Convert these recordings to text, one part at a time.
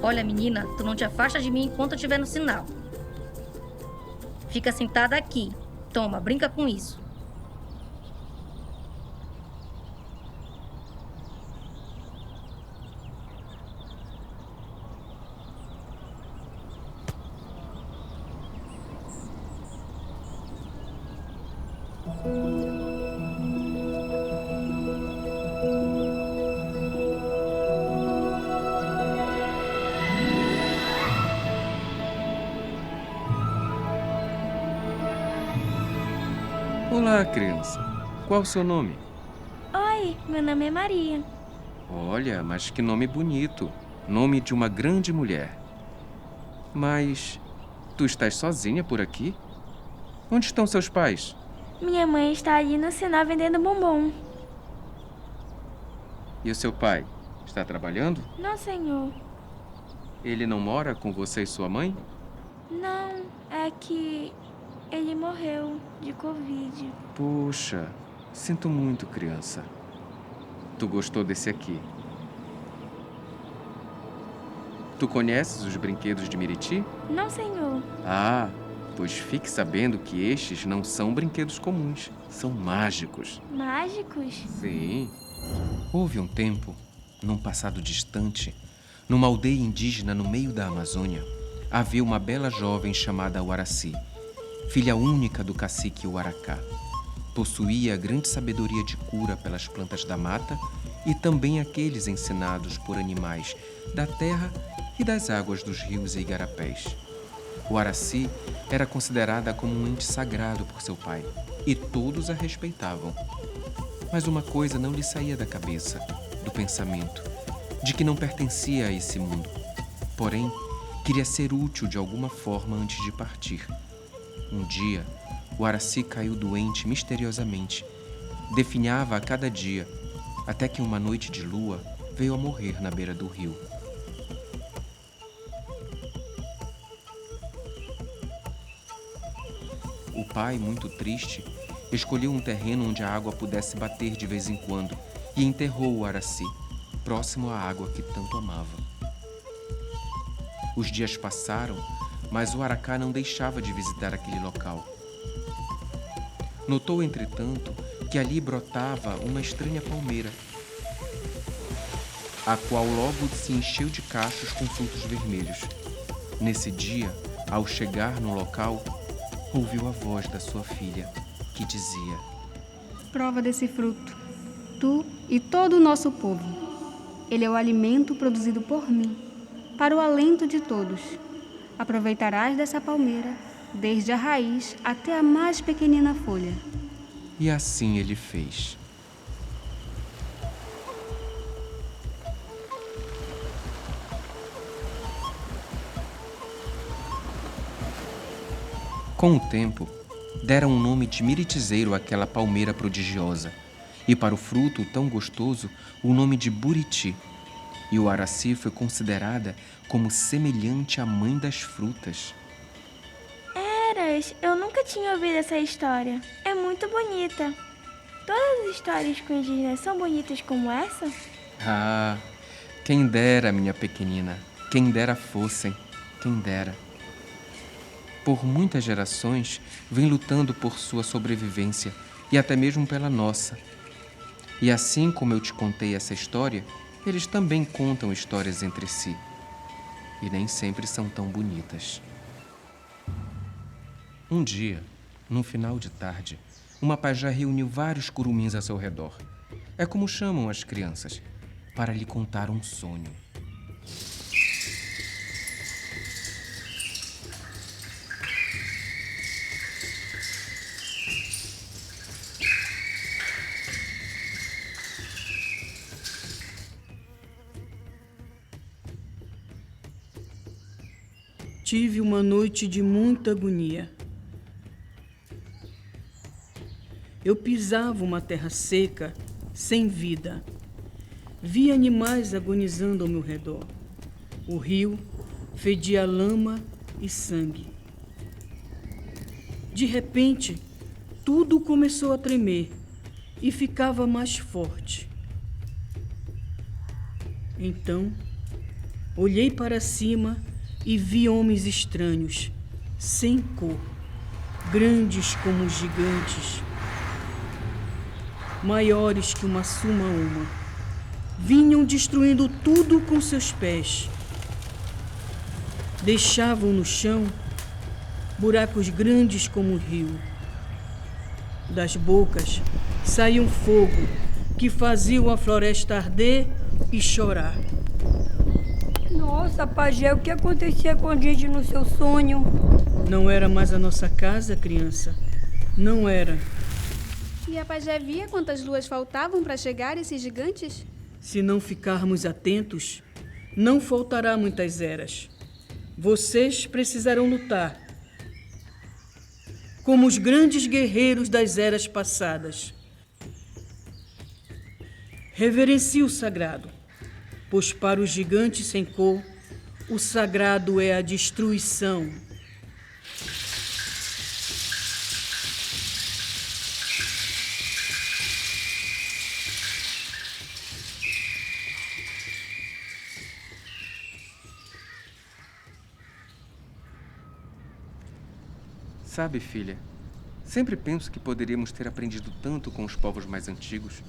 Olha, menina, tu não te afasta de mim enquanto eu estiver no sinal. Fica sentada aqui. Toma, brinca com isso. Olá, criança. Qual o seu nome? Oi, meu nome é Maria. Olha, mas que nome bonito. Nome de uma grande mulher. Mas tu estás sozinha por aqui? Onde estão seus pais? Minha mãe está ali no sinal vendendo bombom. E o seu pai? Está trabalhando? Não, senhor. Ele não mora com você e sua mãe? Não, é que ele morreu de Covid. Poxa, sinto muito, criança. Tu gostou desse aqui? Tu conheces os brinquedos de Miriti? Não, senhor. Ah, pois fique sabendo que estes não são brinquedos comuns, são mágicos. Mágicos? Sim. Houve um tempo, num passado distante, numa aldeia indígena no meio da Amazônia, havia uma bela jovem chamada Uaraci, filha única do cacique Uaracá. Possuía grande sabedoria de cura pelas plantas da mata e também aqueles ensinados por animais da terra e das águas dos rios e igarapés. Uaraci era considerada como um ente sagrado por seu pai e todos a respeitavam. Mas uma coisa não lhe saía da cabeça, do pensamento, de que não pertencia a esse mundo. Porém, queria ser útil de alguma forma antes de partir. Um dia, Uaraci caiu doente misteriosamente. Definhava a cada dia, até que uma noite de lua veio a morrer na beira do rio. O pai, muito triste, escolheu um terreno onde a água pudesse bater de vez em quando e enterrou o Uaraci, próximo à água que tanto amava. Os dias passaram, mas o Aracá não deixava de visitar aquele local. Notou, entretanto, que ali brotava uma estranha palmeira, a qual logo se encheu de cachos com frutos vermelhos. Nesse dia, ao chegar no local, ouviu a voz da sua filha, que dizia: Prova desse fruto, tu e todo o nosso povo. Ele é o alimento produzido por mim, para o alento de todos. Aproveitarás dessa palmeira, desde a raiz até a mais pequenina folha. E assim ele fez. Com o tempo, deram o nome de miritizeiro àquela palmeira prodigiosa, e para o fruto tão gostoso, o nome de buriti. E o Uaraci foi considerada como semelhante à mãe das frutas. Eras, eu nunca tinha ouvido essa história. É muito bonita. Todas as histórias com indígenas são bonitas como essa? Ah, quem dera, minha pequenina, quem dera fossem, quem dera. Por muitas gerações, vem lutando por sua sobrevivência e até mesmo pela nossa. E assim como eu te contei essa história, eles também contam histórias entre si. E nem sempre são tão bonitas. Um dia, num final de tarde, uma pajé reuniu vários curumins a seu redor. É como chamam as crianças, para lhe contar um sonho. Tive uma noite de muita agonia. Eu pisava uma terra seca, sem vida. Vi animais agonizando ao meu redor. O rio fedia lama e sangue. De repente, tudo começou a tremer e ficava mais forte. Então, olhei para cima e vi homens estranhos, sem cor, grandes como gigantes, maiores que uma suma-uma. Vinham destruindo tudo com seus pés. Deixavam no chão buracos grandes como o rio. Das bocas saía um fogo que fazia a floresta arder e chorar. Nossa, pajé, o que acontecia com a gente no seu sonho? Não era mais a nossa casa, criança. Não era. E a pajé via quantas luas faltavam para chegar esses gigantes? Se não ficarmos atentos, não faltará muitas eras. Vocês precisarão lutar como os grandes guerreiros das eras passadas. Reverencie o sagrado, pois para os gigantes sem cor, o sagrado é a destruição. Sabe, filha, sempre penso que poderíamos ter aprendido tanto com os povos mais antigos.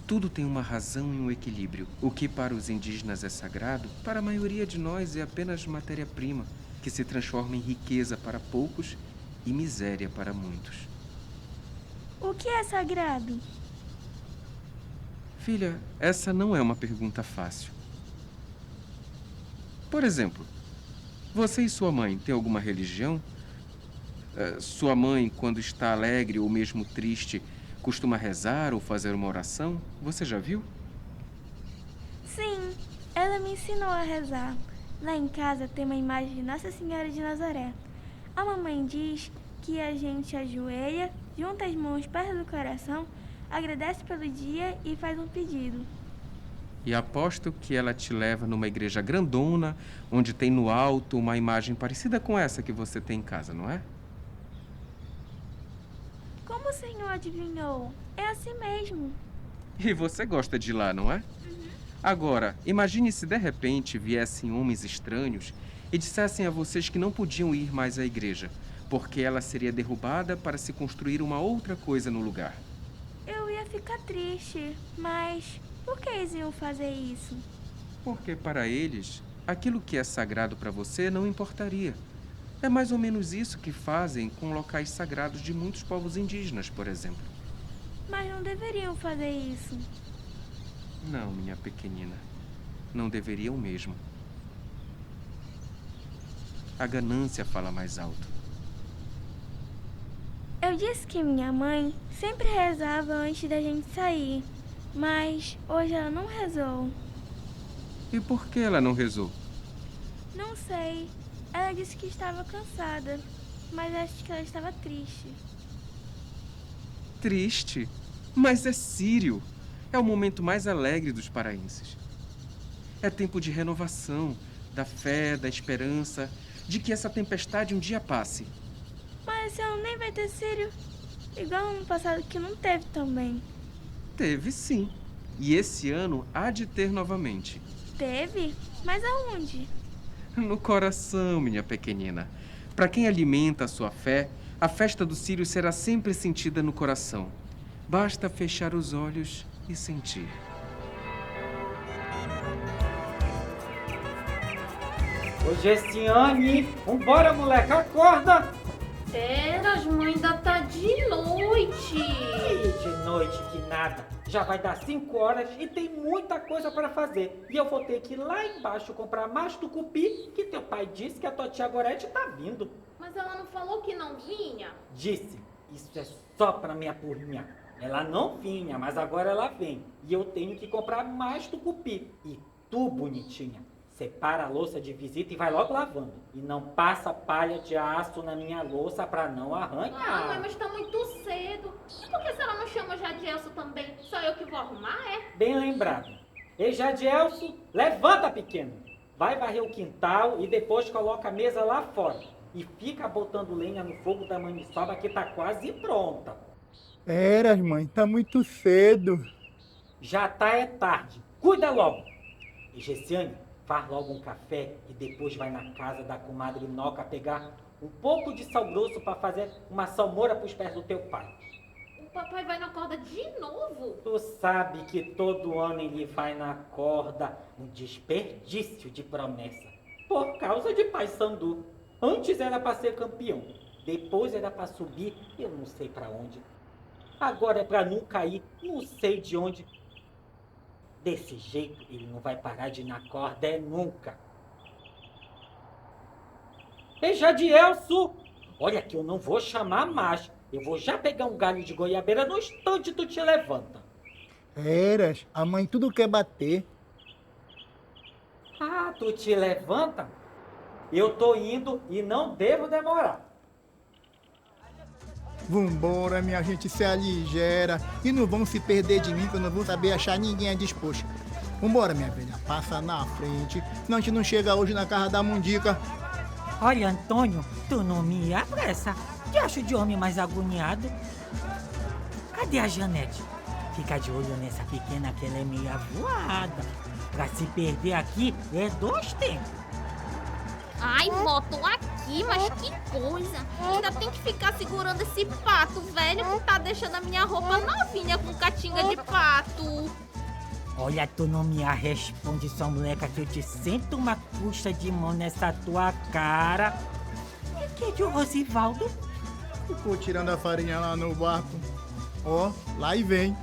Tudo tem uma razão e um equilíbrio. O que para os indígenas é sagrado, para a maioria de nós é apenas matéria-prima, que se transforma em riqueza para poucos e miséria para muitos. O que é sagrado? Filha, essa não é uma pergunta fácil. Por exemplo, você e sua mãe têm alguma religião? Sua mãe, quando está alegre ou mesmo triste, costuma rezar ou fazer uma oração? Você já viu? Sim, ela me ensinou a rezar. Lá em casa tem uma imagem de Nossa Senhora de Nazaré. A mamãe diz que a gente ajoelha, junta as mãos perto do coração, agradece pelo dia e faz um pedido. E aposto que ela te leva numa igreja grandona, onde tem no alto uma imagem parecida com essa que você tem em casa, não é? Como o senhor adivinhou? É assim mesmo. E você gosta de ir lá, não é? Agora, imagine se de repente viessem homens estranhos e dissessem a vocês que não podiam ir mais à igreja, porque ela seria derrubada para se construir uma outra coisa no lugar. Eu ia ficar triste, mas por que eles iam fazer isso? Porque para eles, aquilo que é sagrado para você não importaria. É mais ou menos isso que fazem com locais sagrados de muitos povos indígenas, por exemplo. Mas não deveriam fazer isso. Não, minha pequenina. Não deveriam mesmo. A ganância fala mais alto. Eu disse que minha mãe sempre rezava antes da gente sair, mas hoje ela não rezou. E por que ela não rezou? Não sei. Ela disse que estava cansada, mas acho que ela estava triste. Triste? Mas é Sírio. É o momento mais alegre dos paraenses. É tempo de renovação, da fé, da esperança, de que essa tempestade um dia passe. Mas esse ano nem vai ter Sírio, igual ano passado que não teve também. Teve sim. E esse ano há de ter novamente. Teve? Mas aonde? No coração, minha pequenina. Para quem alimenta a sua fé, a festa do Sírio será sempre sentida no coração. Basta fechar os olhos e sentir. Ô, Gessiane, vambora, moleque, acorda! Eras, mãe, ainda tá de noite. Ih, de noite que nada. Já vai dar 5 horas e tem muita coisa para fazer. E eu vou ter que ir lá embaixo comprar mais tucupi, que teu pai disse que a tua tia Gorete tá vindo. Mas ela não falou que não vinha? Disse, isso é só pra minha porrinha. Ela não vinha, mas agora ela vem. E eu tenho que comprar mais tucupi. E tu, bonitinha, Separa a louça de visita e vai logo lavando. E não passa palha de aço na minha louça pra não arranhar. Ah, mãe, mas tá muito cedo. Por que a senhora não chama Jadielso também? Só eu que vou arrumar, é? Bem lembrado. Ei, Jadielso, levanta, pequeno. Vai varrer o quintal e depois coloca a mesa lá fora. E fica botando lenha no fogo da maniçoba que tá quase pronta. Eras, mãe, tá muito cedo. Já tá é tarde. Cuida logo. E Gessiane, faz logo um café e depois vai na casa da comadre Noca pegar um pouco de sal grosso para fazer uma salmoura pros pés do teu pai. O papai vai na corda de novo? Tu sabe que todo ano ele vai na corda, um desperdício de promessa. Por causa de Pai Sandu. Antes era para ser campeão, depois era para subir, eu não sei para onde. Agora é para não cair, não sei de onde. Desse jeito ele não vai parar de ir na corda, é nunca. Ei, Jadielso, olha que eu não vou chamar mais. Eu vou já pegar um galho de goiabeira no instante tu te levanta. Eras, a mãe tudo quer bater. Ah, tu te levanta? Eu tô indo e não devo demorar. Vambora, minha gente, se aligera. E não vão se perder de mim, que eu não vou saber achar ninguém disposto. Vambora, minha velha, passa na frente, senão a gente não chega hoje na casa da Mundica. Olha, Antônio, tu não me apressa. Te acho de homem mais agoniado. Cadê a Janete? Fica de olho nessa pequena que ela é meio voada. Pra se perder aqui é 2 tempos. Ai, vó, tô aqui, mas que coisa. Ainda tem que ficar segurando esse pato velho que tá deixando a minha roupa novinha com catinga de pato. Olha, tu não me responde, sua moleca, que eu te sento uma custa de mão nessa tua cara. E que é de Rosivaldo? Ficou tirando a farinha lá no barco. Ó, lá e vem.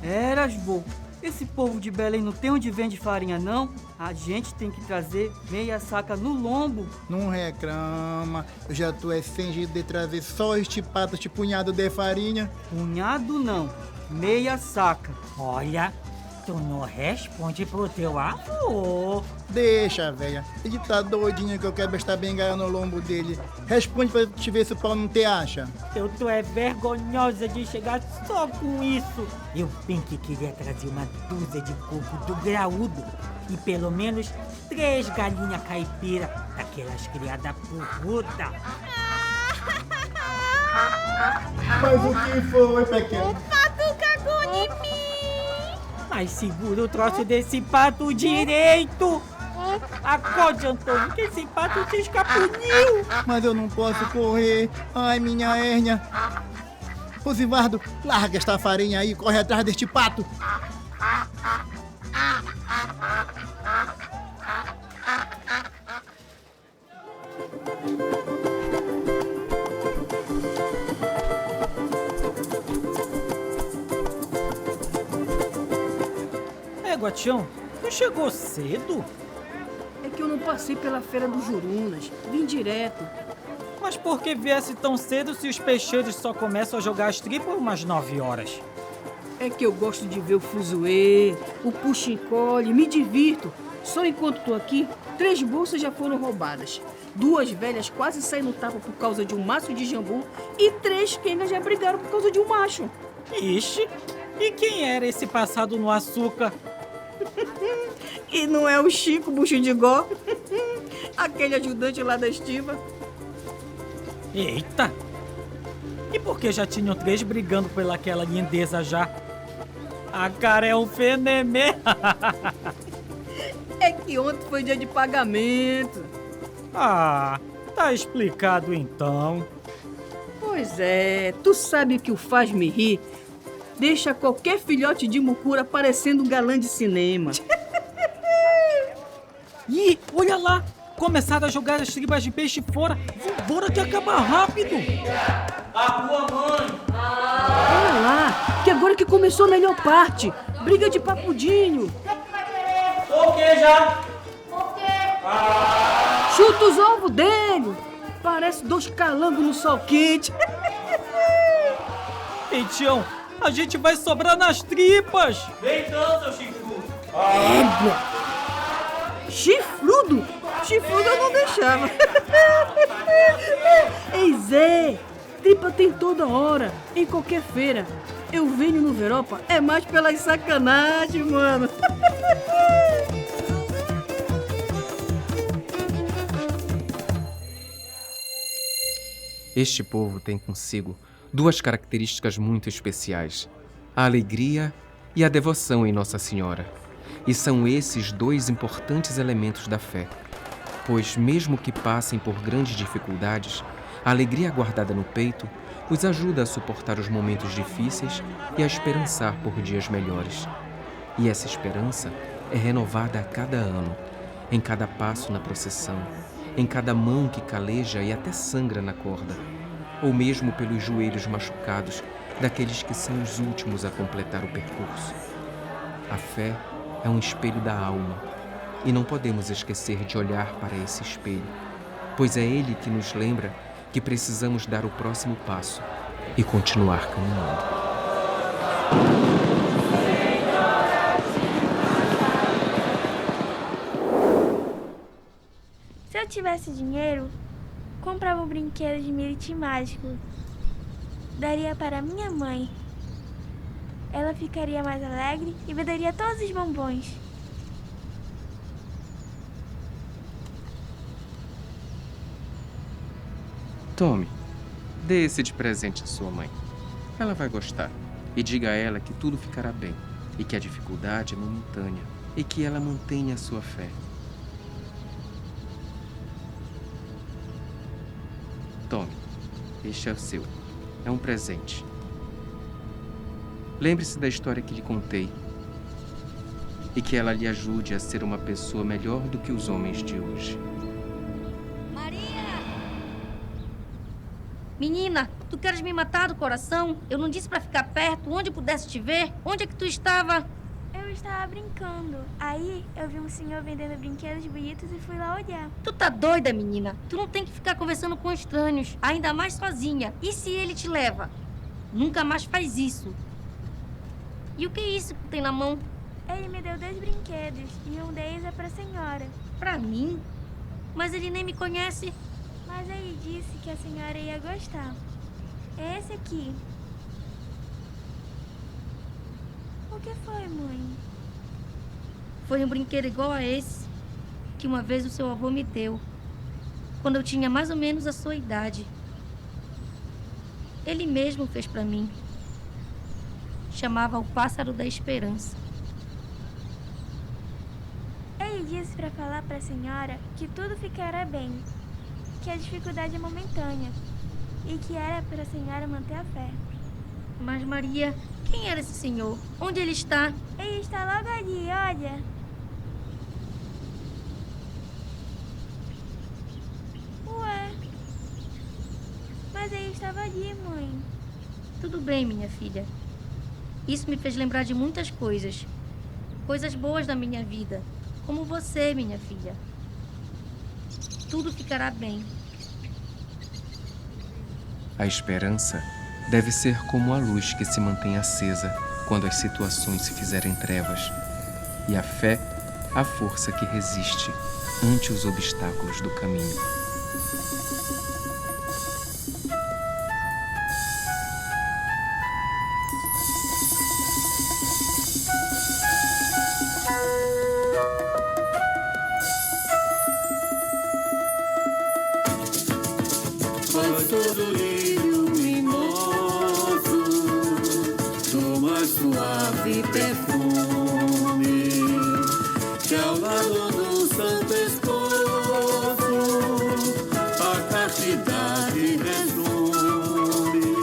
Eras, vô. Esse povo de Belém não tem onde vende farinha, não? A gente tem que trazer meia saca no lombo. Não reclama, eu já tô sem jeito de trazer só este pato, este punhado de farinha. Punhado não, meia saca. Olha, tu não responde pro teu avô. Deixa, velha. Ele tá doidinho que eu quero estar bem no lombo dele. Responde pra te ver se o pau não te acha. Tu é vergonhosa de chegar só com isso. Eu bem que queria trazer uma dúzia de coco do graúdo e pelo menos 3 galinhas caipira, daquelas criadas por ruta. Mas o que foi, pequeno? O pato cagou em mim. Mas segura o troço desse pato direito. Acorde, Antônio, que esse pato se escapuliu. Mas eu não posso correr. Ai, minha hérnia. Rosivaldo, larga esta farinha aí e corre atrás deste pato. Guatião, tu chegou cedo? É que eu não passei pela feira dos Jurunas, vim direto. Mas por que viesse tão cedo se os peixeiros só começam a jogar as tripas umas 9 horas? É que eu gosto de ver o fuzuê, o puxa-encolhe, me divirto. Só enquanto tô aqui, 3 bolsas já foram roubadas. 2 velhas quase saíram no tapa por causa de um maço de jambu e 3 quengas já brigaram por causa de um macho. Ixi, e quem era esse passado no açúcar? E não é o Chico Bucho de Gó? Aquele ajudante lá da estiva. Eita! E por que já tinham 3 brigando pelaquela lindeza já? A cara é um fenemê! É que ontem foi dia de pagamento. Ah, tá explicado então. Pois é, tu sabe o que o faz me rir? Deixa qualquer filhote de mucura parecendo um galã de cinema. Ih, olha lá! Começaram a jogar as tribas de peixe fora. Vambora que acaba rápido! A tua mãe! Olha lá, que agora que começou a melhor parte. Briga de papudinho. O que já? Por quê? Chuta os ovos dele. Parece 2 calangos no sol quente. Ei, Tião, a gente vai sobrar nas tripas! Vem então, seu chifrudo! Chifrudo? chifrudo eu não deixava. Ei, Zé, tripa tem toda hora, em qualquer feira. Eu venho no Veropa, é mais pelas sacanagem, mano. Este povo tem consigo duas características muito especiais: a alegria e a devoção em Nossa Senhora. E são esses dois importantes elementos da fé, pois mesmo que passem por grandes dificuldades, a alegria guardada no peito os ajuda a suportar os momentos difíceis e a esperançar por dias melhores. E essa esperança é renovada a cada ano, em cada passo na procissão, em cada mão que caleja e até sangra na corda, ou mesmo pelos joelhos machucados daqueles que são os últimos a completar o percurso. A fé é um espelho da alma, e não podemos esquecer de olhar para esse espelho, pois é ele que nos lembra que precisamos dar o próximo passo e continuar caminhando. Se eu tivesse dinheiro, comprava um brinquedo de Milite mágico. Daria para minha mãe. Ela ficaria mais alegre e me daria todos os bombons. Tome, dê esse de presente à sua mãe. Ela vai gostar. E diga a ela que tudo ficará bem, e que a dificuldade é momentânea, e que ela mantenha a sua fé. Tome, este é o seu. É um presente. Lembre-se da história que lhe contei, e que ela lhe ajude a ser uma pessoa melhor do que os homens de hoje. Menina, tu queres me matar do coração? Eu não disse pra ficar perto, onde eu pudesse te ver? Onde é que tu estava? Eu estava brincando. Aí eu vi um senhor vendendo brinquedos bonitos e fui lá olhar. Tu tá doida, menina? Tu não tem que ficar conversando com estranhos, ainda mais sozinha. E se ele te leva? Nunca mais faz isso. E o que é isso que tem na mão? Ele me deu 2 brinquedos e um deles é pra senhora. Pra mim? Mas ele nem me conhece. Mas ele disse que a senhora ia gostar. É esse aqui. O que foi, mãe? Foi um brinquedo igual a esse que uma vez o seu avô me deu, quando eu tinha mais ou menos a sua idade. Ele mesmo fez pra mim. Chamava o Pássaro da Esperança. Ele disse pra falar pra senhora que tudo ficará bem, que a dificuldade é momentânea e que era para a senhora manter a fé. Mas, Maria, quem era esse senhor? Onde ele está? Ele está logo ali, olha. Ué, mas ele estava ali, mãe. Tudo bem, minha filha. Isso me fez lembrar de muitas coisas. Coisas boas da minha vida. Como você, minha filha. Tudo ficará bem. A esperança deve ser como a luz que se mantém acesa quando as situações se fizerem trevas. E a fé, a força que resiste ante os obstáculos do caminho. Todo lírio mimoso, do mais suave perfume, que ao lado do santo esposo a castidade resume.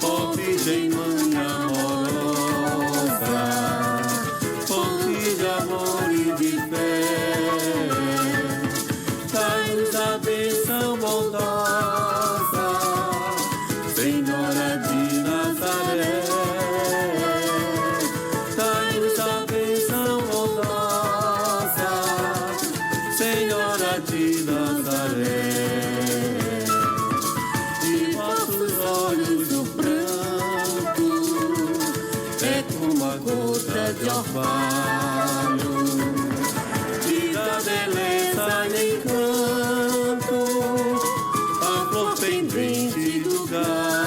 Ó Virgem Mãe amorosa, fonte de amor e de fé, dai-nos a bênção bondosa, Senhora de Nazaré. Dai-nos a bênção bondosa, Senhora de Nazaré. De vossos olhos o pranto é como a gota de orvalho, e da beleza enche do gado.